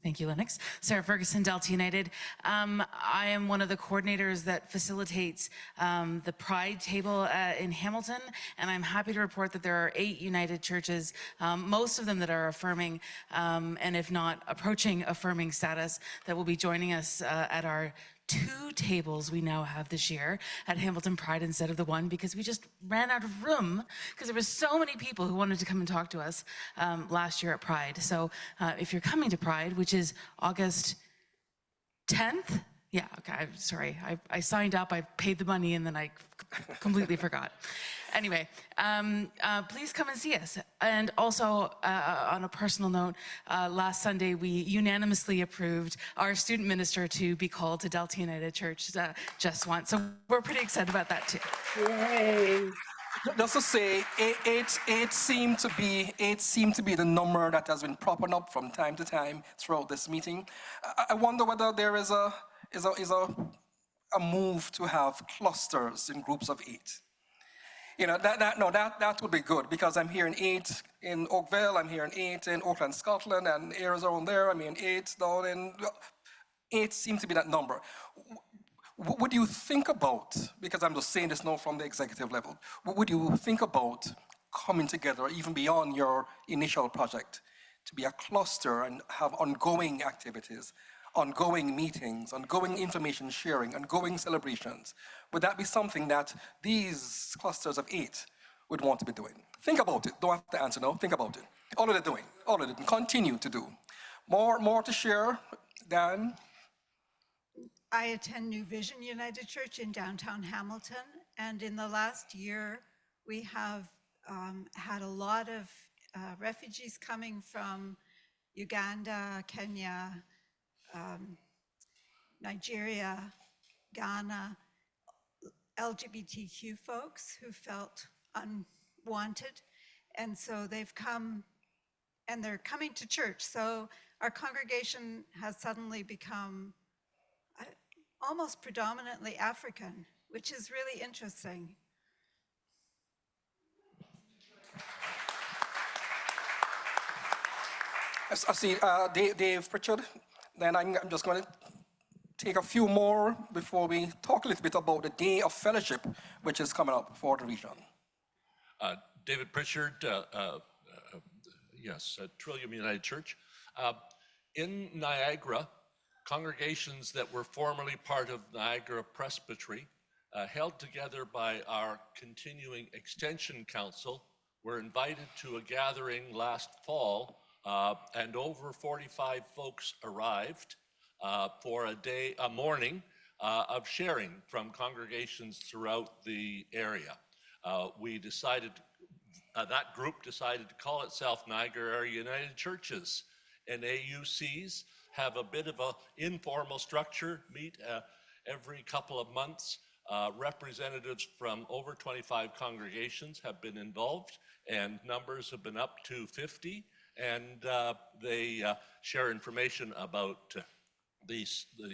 Thank you, Lennox. Sarah Ferguson, Delta United. I am one of the coordinators that facilitates the Pride table in Hamilton, and I'm happy to report that there are 8 United churches, most of them that are affirming, and if not approaching affirming status, that will be joining us at our 2 tables we now have this year at Hamilton Pride instead of the 1, because we just ran out of room because there were so many people who wanted to come and talk to us last year at Pride. So if you're coming to Pride, which is August 10th, yeah, okay, I'm sorry. I signed up, I paid the money, and then I completely forgot. Anyway, please come and see us. And also, on a personal note, last Sunday we unanimously approved our student minister to be called to Delta United Church just once. So we're pretty excited about that too. Yay. Just to say, eight seem to be the number that has been propping up from time to time throughout this meeting. I wonder whether there is a move to have clusters in groups of 8. You know, that would be good, because I'm hearing 8 in Oakville, I'm hearing 8 in Oakland, Scotland, and areas around there. I mean, 8 down in, 8 seems to be that number. Would you think about, because I'm just saying this now from the executive level, would you think about coming together even beyond your initial project to be a cluster and have ongoing activities, ongoing meetings, ongoing information sharing, ongoing celebrations? Would that be something that these clusters of 8 would want to be doing? Think about it. Don't have to answer now. Think about it. All of it doing. All of it. Continue to do. More to share, Dan? I attend New Vision United Church in downtown Hamilton, and in the last year, we have had a lot of refugees coming from Uganda, Kenya, Nigeria, Ghana, LGBTQ folks who felt unwanted, and so they've come, and they're coming to church. So our congregation has suddenly become almost predominantly African, which is really interesting. I see Dave Pritchard. Then I'm just going to take a few more before we talk a little bit about the Day of Fellowship, which is coming up for the region. David Pritchard, Yes, at Trillium United Church. In Niagara, congregations that were formerly part of Niagara Presbytery, held together by our continuing Extension Council, were invited to a gathering last fall, and over 45 folks arrived for a morning of sharing from congregations throughout the area. We decided, that group decided to call itself Niagara Area United Churches, and AUCs have a bit of an informal structure, meet every couple of months. Representatives from over 25 congregations have been involved, and numbers have been up to 50, and they share information about the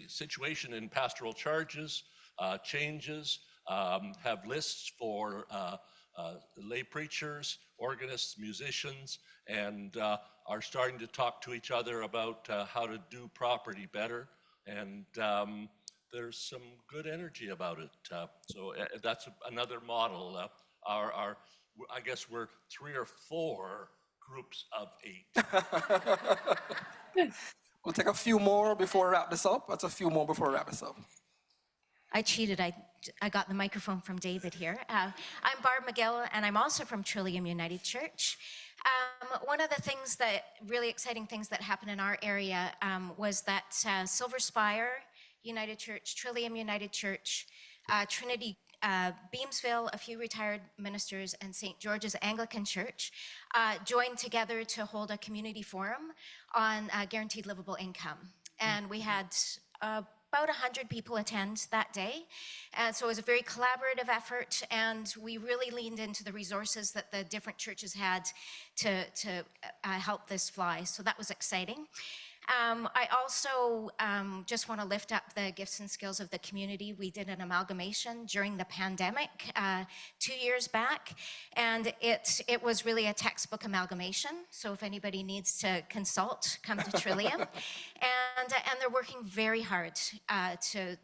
situation in pastoral charges, changes, have lists for lay preachers, organists, musicians, and are starting to talk to each other about how to do property better. And there's some good energy about it. So that's another model. I guess we're 3 or 4 groups of 8. We'll take a few more before we wrap this up. That's a few more before we wrap this up. I cheated. I got the microphone from David here. I'm Barb McGill, and I'm also from Trillium United Church. One of the things that, really exciting things that happened in our area was that Silver Spire United Church, Trillium United Church, Trinity Beamsville, a few retired ministers, and St. George's Anglican Church joined together to hold a community forum on guaranteed livable income. And we had about 100 people attend that day. And so it was a very collaborative effort, and we really leaned into the resources that the different churches had to help this fly. So that was exciting. I also just want to lift up the gifts and skills of the community. We did an amalgamation during the pandemic 2 years back, and it was really a textbook amalgamation. So if anybody needs to consult, come to Trillium. And they're working very hard to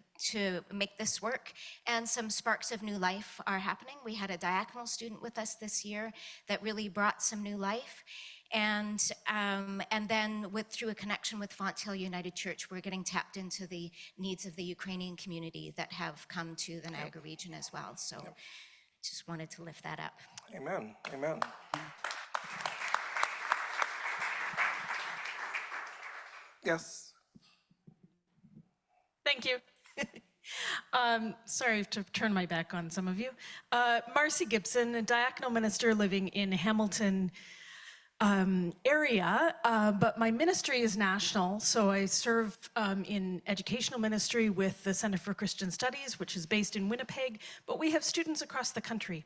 make this work, and some sparks of new life are happening. We had a diaconal student with us this year that really brought some new life. And then through a connection with Font Hill United Church, we're getting tapped into the needs of the Ukrainian community that have come to the Niagara region as well. So just wanted to lift that up. Amen, amen. Yes. Thank you. Sorry to turn my back on some of you. Marcy Gibson, a diaconal minister living in Hamilton area, but my ministry is national, so I serve in educational ministry with the Center for Christian Studies, which is based in Winnipeg, but we have students across the country,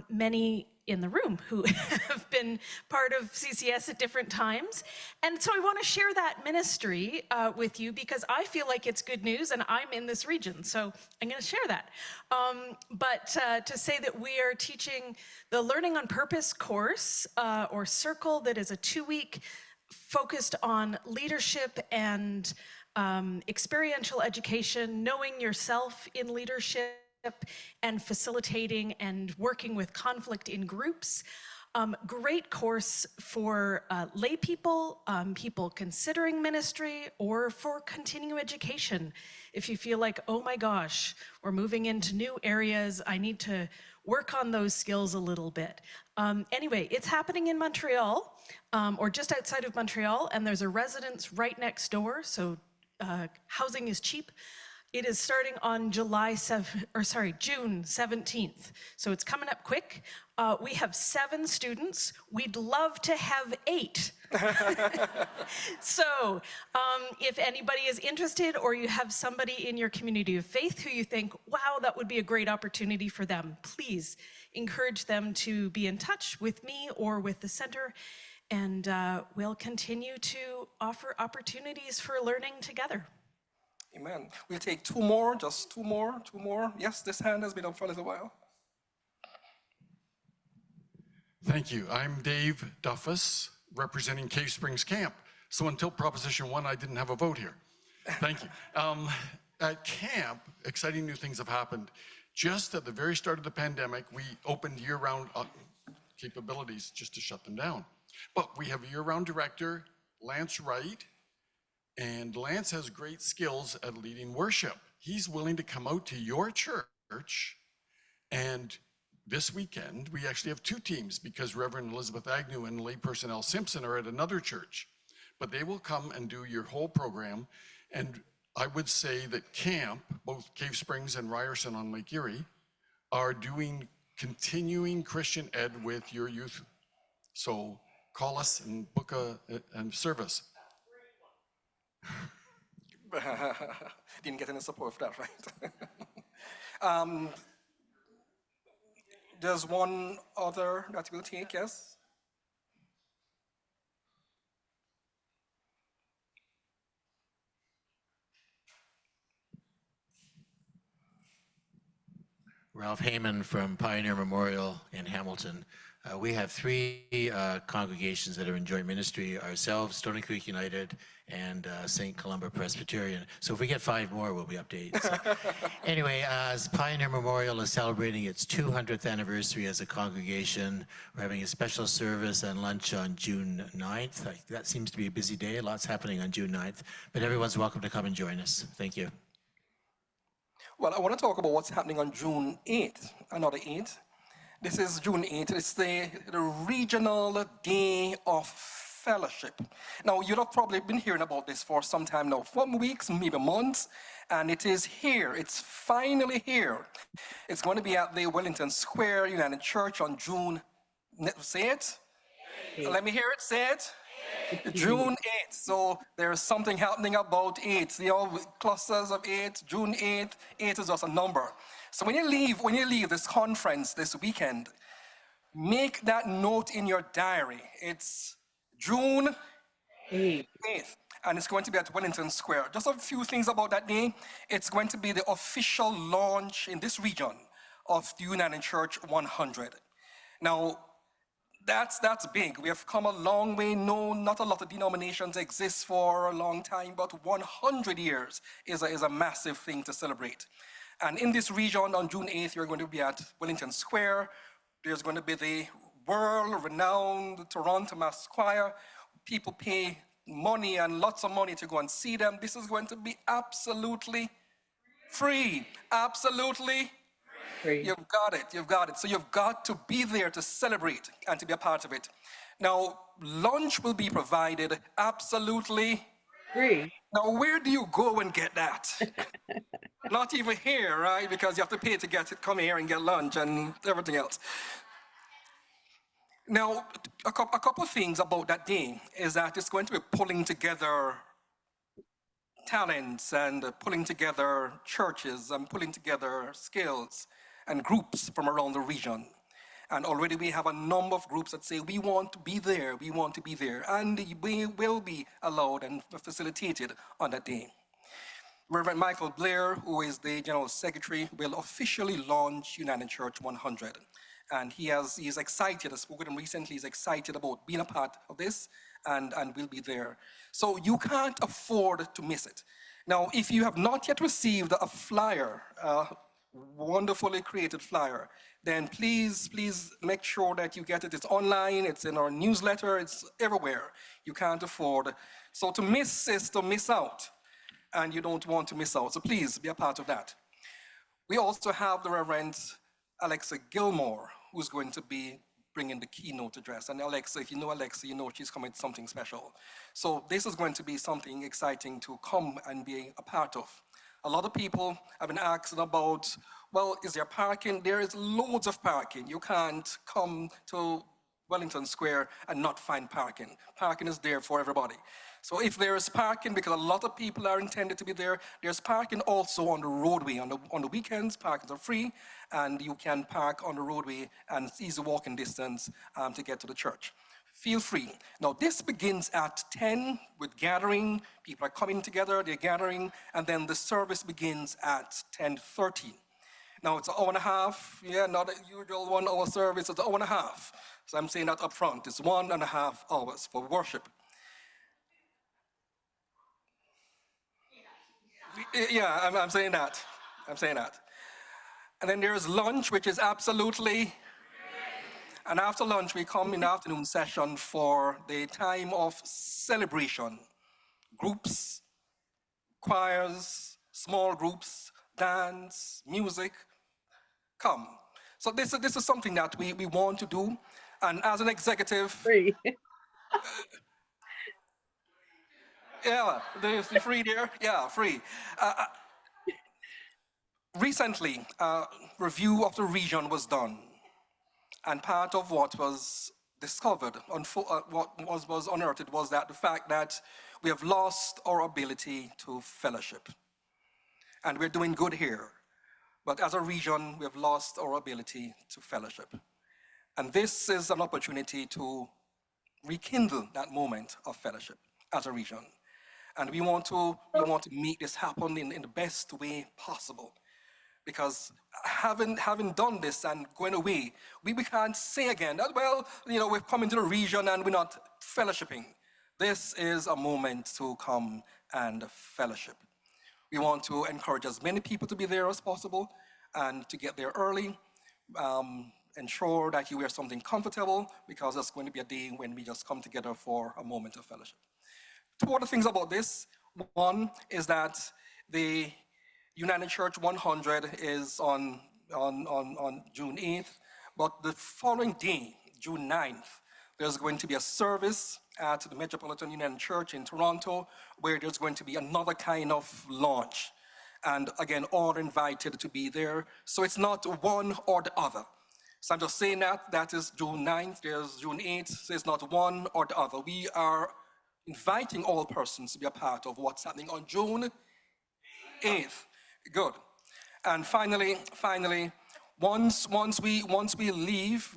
many in the room who have been part of CCS at different times. And so I want to share that ministry with you because I feel like it's good news and I'm in this region, so I'm going to share that. But to say that we are teaching the Learning on Purpose course or circle that is a 2-week focused on leadership and experiential education, knowing yourself in leadership, and facilitating and working with conflict in groups. Great course for lay people, people considering ministry, or for continuing education. If you feel like, oh my gosh, we're moving into new areas, I need to work on those skills a little bit. Anyway, it's happening in Montreal, or just outside of Montreal, and there's a residence right next door, so housing is cheap. It is starting on June 17th. So it's coming up quick. We have 7 students. We'd love to have 8. So if anybody is interested, or you have somebody in your community of faith who you think, wow, that would be a great opportunity for them, please encourage them to be in touch with me or with the center. And we'll continue to offer opportunities for learning together. Amen. We'll take 2 more, just 2 more. Yes, this hand has been up for a little while. Thank you. I'm Dave Duffus, representing Cave Springs Camp. So until Proposition 1, I didn't have a vote here. Thank you. At camp, exciting new things have happened. Just at the very start of the pandemic, we opened year-round capabilities just to shut them down. But we have a year-round director, Lance Wright, and Lance has great skills at leading worship. He's willing to come out to your church, and this weekend, we actually have 2 teams because Reverend Elizabeth Agnew and layperson Al Simpson are at another church. But they will come and do your whole program. And I would say that camp, both Cave Springs and Ryerson on Lake Erie, are doing continuing Christian ed with your youth. So call us and book a service. Didn't get any support for that, right? There's one other that we'll take, yes? Ralph Heyman from Pioneer Memorial in Hamilton. We have 3 congregations that are in joint ministry, ourselves, Stony Creek United, and St. Columba Presbyterian. So if we get 5 more, we'll be updated. So, anyway, as Pioneer Memorial is celebrating its 200th anniversary as a congregation, we're having a special service and lunch on June 9th. That seems to be a busy day, lots happening on June 9th, but everyone's welcome to come and join us. Thank you. Well, I want to talk about what's happening on June 8th, another 8th. This is June 8th. It's the Regional Day of Fellowship. Now, you'd have probably been hearing about this for some time now, 4 weeks, maybe months, and it is here. It's finally here. It's going to be at the Wellington Square United Church on June, say it? Let me hear it, say it. June 8th. So there's something happening about 8. You know, clusters of 8, June 8th. 8 is just a number. So when you leave this conference this weekend, make that note in your diary. It's June 8th. And it's going to be at Wellington Square. Just a few things about that day. It's going to be the official launch in this region of the United Church 100. Now, that's big. We have come a long way. No, not a lot of denominations exist for a long time, but 100 years is a massive thing to celebrate. And in this region on June 8th, you're going to be at Wellington Square. There's going to be the world-renowned Toronto Mass Choir. People pay money and lots of money to go and see them. This is going to be absolutely free. Absolutely free. You've got it. You've got it. So you've got to be there to celebrate and to be a part of it. Now, lunch will be provided absolutely free. Now, where do you go and get that? Not even here, right? Because you have to pay to come here and get lunch and everything else. Now, a couple of things about that day is that it's going to be pulling together talents and pulling together churches and pulling together skills and groups from around the region. And already we have a number of groups that say, we want to be there, we want to be there. And we will be allowed and facilitated on that day. Reverend Michael Blair, who is the General Secretary, will officially launch United Church 100. And he's excited, I spoke with him recently, he's excited about being a part of this and will be there. So you can't afford to miss it. Now, if you have not yet received a flyer, a wonderfully created flyer, then please make sure that you get it. It's online, it's in our newsletter, it's everywhere. You can't afford. So to miss is to miss out. And you don't want to miss out. So please be a part of that. We also have the Reverend Alexa Gilmore, who's going to be bringing the keynote address. And Alexa, if you know Alexa, you know she's coming with something special. So this is going to be something exciting to come and be a part of. A lot of people have been asking about, well, is there parking? There is loads of parking. You can't come to Wellington Square and not find parking. Parking is there for everybody. So if there is parking, because a lot of people are intended to be there, there's parking also on the roadway. On the weekends, parkings are free, and you can park on the roadway, and it's easy walking distance to get to the church. Feel free. Now, this begins at 10 with gathering. People are coming together, they're gathering, and then the service begins at 10:30. Now, it's an hour and a half. Yeah, not a usual 1 hour service, it's an hour and a half. So I'm saying that up front. It's 1.5 hours for worship. Yeah, I'm saying that. I'm saying that. And then there's lunch, which is absolutely And after lunch, we come in the afternoon session for the time of celebration. Groups, choirs, small groups, dance, music, come. So this is something that we want to do. And as an executive, Free. yeah, the free there, yeah, free. Recently, a review of the region was done. And part of what was discovered, what was unearthed, was that the fact that we have lost our ability to fellowship. And we're doing good here. But as a region, we have lost our ability to fellowship. And this is an opportunity to rekindle that moment of fellowship as a region. And we want to make this happen in the best way possible. Because having done this and going away, we can't say again that, well, we've come into the region and we're not fellowshipping. This is a moment to come and fellowship. We want to encourage as many people to be there as possible and to get there early. Ensure that you wear something comfortable, because it's going to be a day when we just come together for a moment of fellowship. Two other things about this. One is that the United Church 100 is on June 8th, but the following day, June 9th, there's going to be a service at the Metropolitan United Church in Toronto, where there's going to be another kind of launch. And again, all invited to be there. So it's not one or the other. So I'm just saying that is June 9th, there's June 8th, so it's not one or the other. We are inviting all persons to be a part of what's happening on June 8th. Good. And finally, once we leave,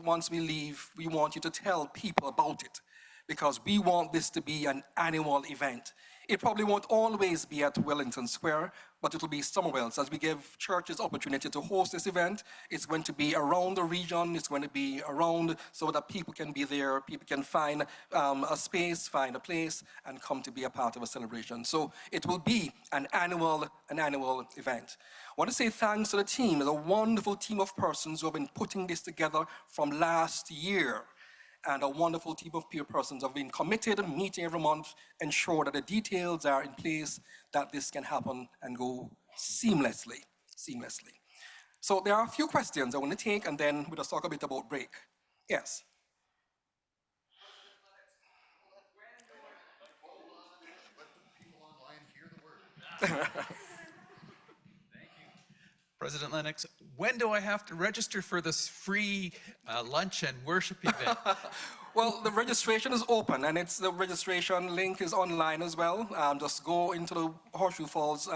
we want you to tell people about it, because we want this to be an annual event. It probably won't always be at Wellington Square, but it'll be somewhere else. As we give churches opportunity to host this event, it's going to be around the region, it's going to be around so that people can be there, people can find a space, find a place, and come to be a part of a celebration. So it will be an annual event. I want to say thanks to the team. There's a wonderful team of persons who have been putting this together from last year. And a wonderful team of peer persons have been committed, meeting every month, ensure that the details are in place, that this can happen and go seamlessly. So there are a few questions I want to take, and then we'll just talk a bit about break. Yes. President Lennox, when do I have to register for this free lunch and worship event? Well, the registration is open, and the registration link is online as well. Just go into the Horseshoe Falls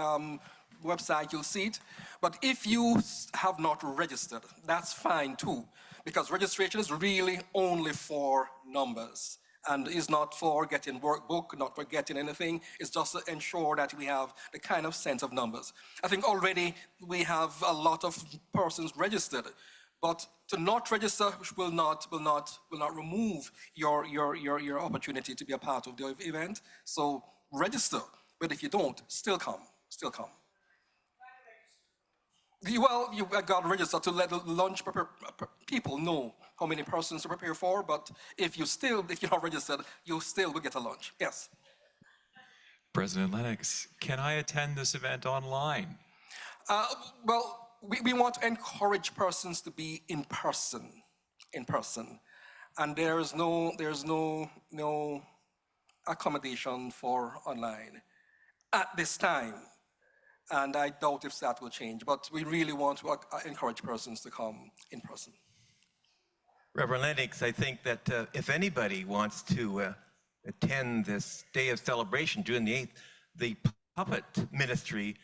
website, you'll see it. But if you have not registered, that's fine too, because registration is really only for numbers. And is not for getting workbook, not for getting anything. It's just to ensure that we have the kind of sense of numbers. I think already we have a lot of persons registered, but to not register will not remove your opportunity to be a part of the event. So register, but if you don't, still come. Well, you got to register to let the lunch people know how many persons to prepare for, but if you're not registered, you still will get a lunch. Yes. President Lennox, can I attend this event online? Well, we want to encourage persons to be in person, and there's no accommodation for online at this time. And I doubt if that will change, but we really want to encourage persons to come in person. Reverend Lennox, I think that if anybody wants to attend this day of celebration, June the 8th, the puppet ministry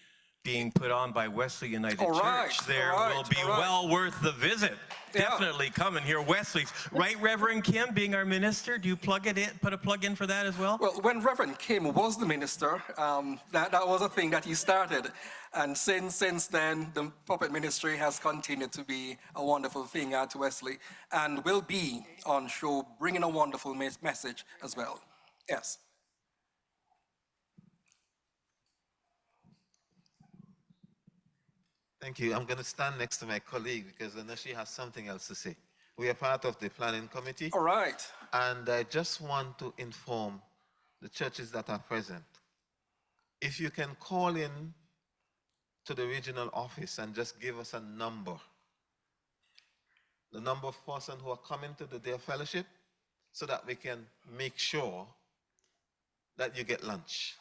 being put on by Wesley United Church there will be well worth the visit. Yeah. Definitely come and hear Wesley's. Right, Reverend Kim, being our minister, do you plug it in, put a plug in for that as well? Well, when Reverend Kim was the minister, that was a thing that he started. And since then, the puppet ministry has continued to be a wonderful thing at Wesley, and will be on show, bringing a wonderful message as well. Yes. Thank you. I'm going to stand next to my colleague because I know she has something else to say. We are part of the planning committee. All right. And I just want to inform the churches that are present. If you can call in to the regional office and just give us a number, the number of persons who are coming to the day of fellowship, so that we can make sure that you get lunch.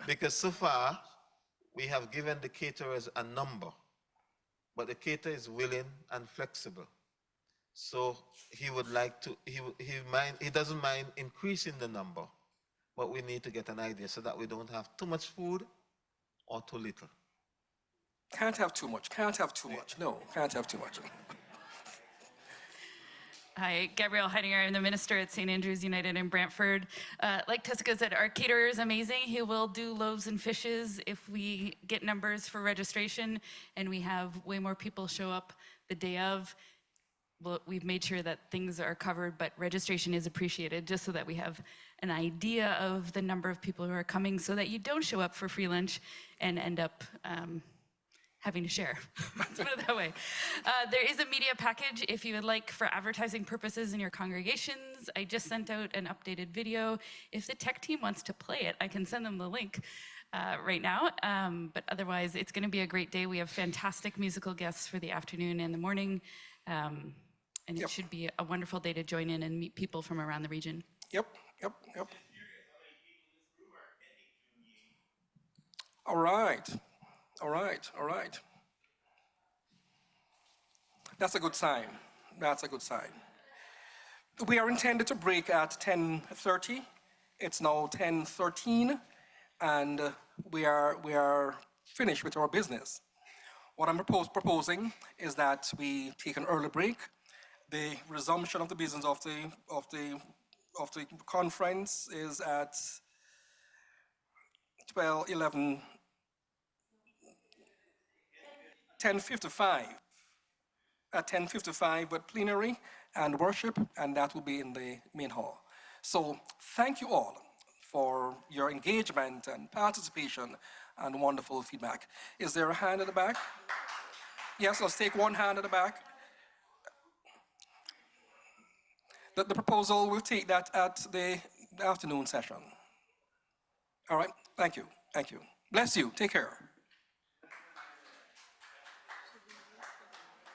Because so far, we have given the caterers a number, but the caterer is willing and flexible. So he would like to, he doesn't mind increasing the number, but we need to get an idea so that we don't have too much food or too little. Can't have too much, can't have too much. No, can't have too much. Hi, Gabrielle Heidinger. I'm the minister at St. Andrew's United in Brantford. Like Tessica said, our caterer is amazing. He will do loaves and fishes if we get numbers for registration, and we have way more people show up the day of. Well, we've made sure that things are covered, but registration is appreciated just so that we have an idea of the number of people who are coming so that you don't show up for free lunch and end up having to share. Let's put it that way. There is a media package if you would like for advertising purposes in your congregations. I just sent out an updated video. If the tech team wants to play it, I can send them the link right now. But otherwise, it's going to be a great day. We have fantastic musical guests for the afternoon and the morning. And it should be a wonderful day to join in and meet people from around the region. Yep. All right. That's a good sign. We are intended to break at 10:30. It's now 10:13, and we are finished with our business. What I'm proposing is that we take an early break. The resumption of the business of the conference is at 10:55. At 10:55, but plenary and worship, and that will be in the main hall. So thank you all for your engagement and participation and wonderful feedback. Is there a hand at the back? Yes, let's take one hand at the back. The proposal, we'll take that at the afternoon session. All right, thank you. Bless you, take care.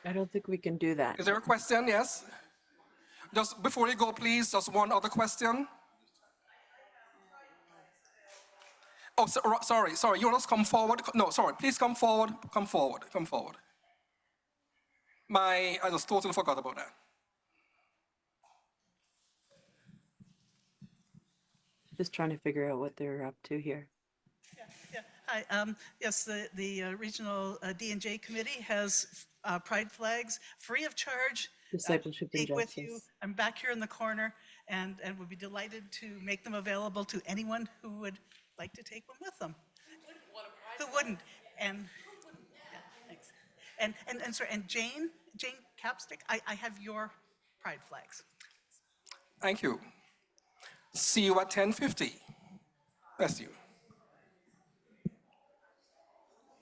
I don't think we can do that. Is there a question? Yes? Just before you go, please, just one other question. Oh, sorry, you just come forward. No, sorry, please come forward. I just totally forgot about that. Just trying to figure out what they're up to here. Hi. Yes, the regional D&J committee has pride flags free of charge. Discipleship and Take with you. justice. I'm back here in the corner, and would be delighted to make them available to anyone who would like to take one with them. Who wouldn't? And yeah, thanks. And Jane Capstick, I have your pride flags. Thank you. See you at 10:50. Bless you.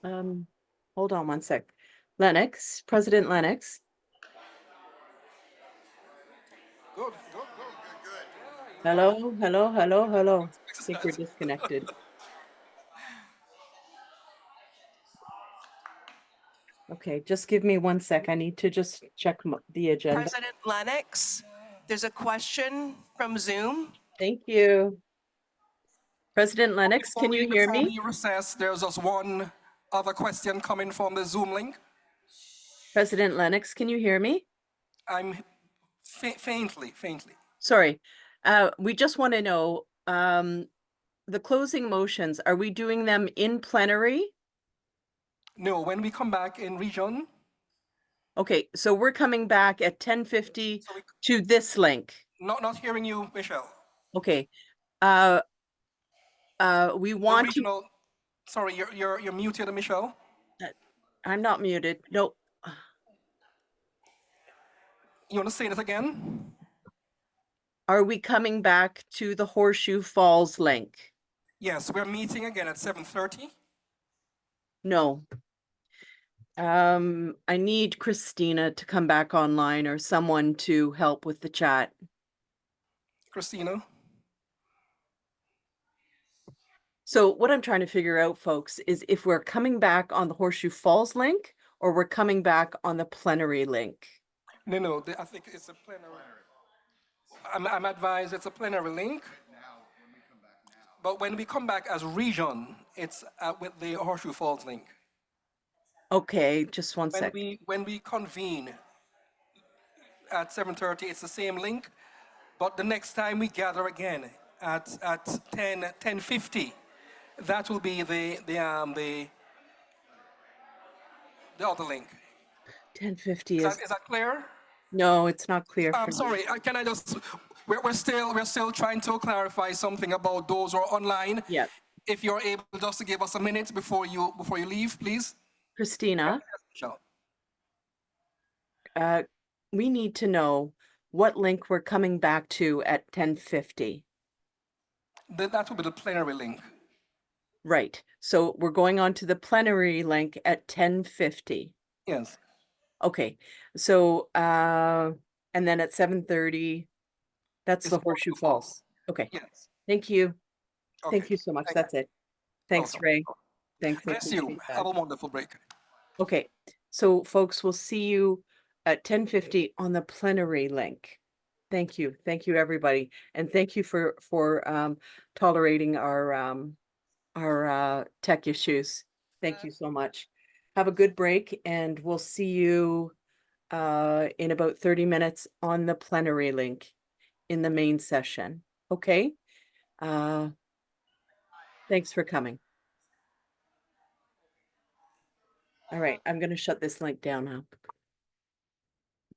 Hold on one sec. Lennox, President Lennox. Good. Hello. I think we're disconnected. Okay, just give me 1 sec. I need to just check the agenda. President Lennox, there's a question from Zoom. Thank you. President Lennox, can you hear Before me? we recess, there's just one other question coming from the Zoom link. President Lennox, can you hear me? I'm faintly. Sorry. We just want to know, the closing motions, are we doing them in plenary? No, when we come back in region. Okay, so we're coming back at 10:50 to this link. Not hearing you, Michelle. Okay. We want regional, sorry, you're muted, Michelle. I'm not muted. No. You want to say that again? Are we coming back to the Horseshoe Falls link? Yes, we're meeting again at 7:30. No. I need Christina to come back online or someone to help with the chat. Christina? So what I'm trying to figure out, folks, is if we're coming back on the Horseshoe Falls link or we're coming back on the plenary link. No, I think it's a plenary. I'm advised it's a plenary link. But when we come back as region, it's with the Horseshoe Falls link. Okay, just one sec. When we convene at 7:30, it's the same link. But the next time we gather again at 10:50, that will be the other link. 10:50 Is that clear? No, it's not clear for I'm me. sorry. Can I just? We're still trying to clarify something about those who are online. Yeah. If you're able just to give us a minute before you leave, please. Christina, Sure. we need to know what link we're coming back to at 10:50. That will be the plenary link. Right. So we're going on to the plenary link at 10:50. Yes. Okay. So and then at 7:30, that's the Horseshoe Falls. Okay. Yes. Thank you. Okay. Thank you so much. Thank That's it. Thanks, Welcome. Ray. Thanks. I Bless you. appreciate that. Have a wonderful break. Okay. So folks, we'll see you at 10:50 on the plenary link. Thank you. Thank you, everybody. And thank you for tolerating our tech issues. Thank you so much. Have a good break, and we'll see you in about 30 minutes on the plenary link in the main session. Okay? Thanks for coming. All right, I'm going to shut this link down now.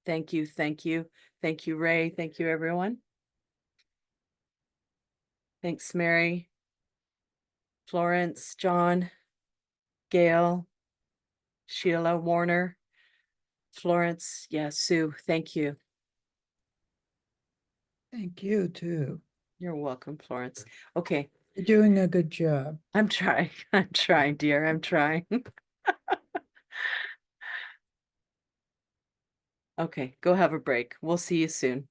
Thank you. Thank you. Thank you, Ray. Thank you, everyone. Thanks, Mary, Florence, John, Gail, Sheila, Warner, Florence. Yeah, Sue. Thank you. Thank you too. You're welcome, Florence. Okay. You're doing a good job. I'm trying. I'm trying, dear. I'm trying. Okay, go have a break. We'll see you soon.